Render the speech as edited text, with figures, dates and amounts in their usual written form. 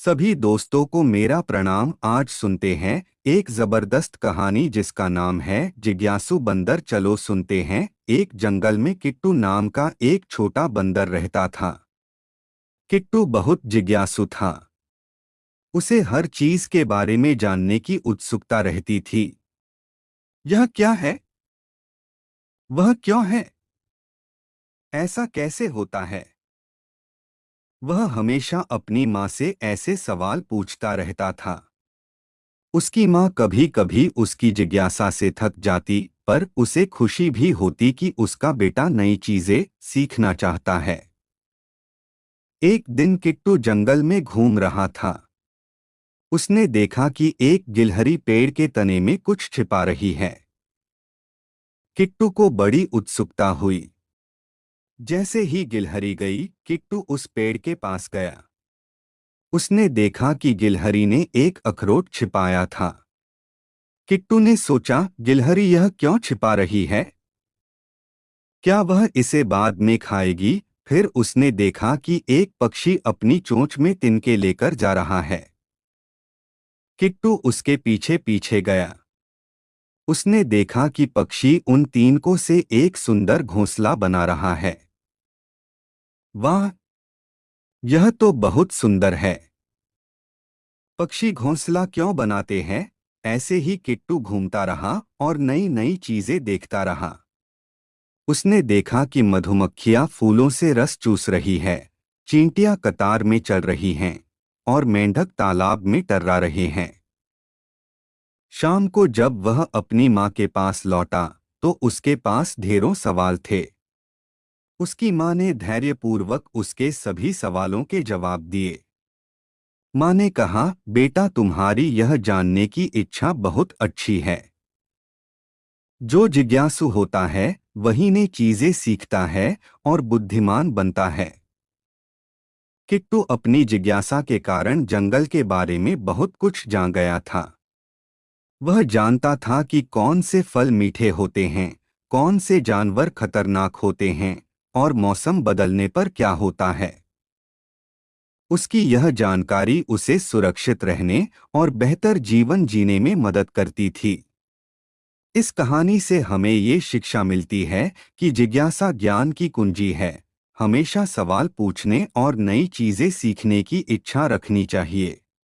सभी दोस्तों को मेरा प्रणाम। आज सुनते हैं एक जबरदस्त कहानी जिसका नाम है जिज्ञासु बंदर। चलो सुनते हैं। एक जंगल में किट्टू नाम का एक छोटा बंदर रहता था। किट्टू बहुत जिज्ञासु था। उसे हर चीज के बारे में जानने की उत्सुकता रहती थी। यह क्या है? वह क्यों है? ऐसा कैसे होता है? वह हमेशा अपनी माँ से ऐसे सवाल पूछता रहता था। उसकी माँ कभी कभी उसकी जिज्ञासा से थक जाती, पर उसे खुशी भी होती कि उसका बेटा नई चीजें सीखना चाहता है। एक दिन किट्टू जंगल में घूम रहा था। उसने देखा कि एक गिलहरी पेड़ के तने में कुछ छिपा रही है। किट्टू को बड़ी उत्सुकता हुई। जैसे ही गिलहरी गई, किट्टू उस पेड़ के पास गया। उसने देखा कि गिलहरी ने एक अखरोट छिपाया था। किट्टू ने सोचा, गिलहरी यह क्यों छिपा रही है? क्या वह इसे बाद में खाएगी? फिर उसने देखा कि एक पक्षी अपनी चोंच में तिनके लेकर जा रहा है। किट्टू उसके पीछे पीछे गया। उसने देखा कि पक्षी उन तिनकों से एक सुंदर घोंसला बना रहा है। वाह, यह तो बहुत सुंदर है। पक्षी घोंसला क्यों बनाते हैं? ऐसे ही किट्टू घूमता रहा और नई नई चीजें देखता रहा। उसने देखा कि मधुमक्खियां फूलों से रस चूस रही है, चींटियां कतार में चल रही हैं और मेंढक तालाब में टर्रा रहे हैं। शाम को जब वह अपनी माँ के पास लौटा, तो उसके पास ढेरों सवाल थे। उसकी माँ ने धैर्यपूर्वक उसके सभी सवालों के जवाब दिए। माँ ने कहा, बेटा तुम्हारी यह जानने की इच्छा बहुत अच्छी है। जो जिज्ञासु होता है वही ने चीजें सीखता है और बुद्धिमान बनता है। किट्टू अपनी जिज्ञासा के कारण जंगल के बारे में बहुत कुछ जान गया था। वह जानता था कि कौन से फल मीठे होते हैं, कौन से जानवर खतरनाक होते हैं और मौसम बदलने पर क्या होता है। उसकी यह जानकारी उसे सुरक्षित रहने और बेहतर जीवन जीने में मदद करती थी। इस कहानी से हमें ये शिक्षा मिलती है कि जिज्ञासा ज्ञान की कुंजी है। हमेशा सवाल पूछने और नई चीजें सीखने की इच्छा रखनी चाहिए।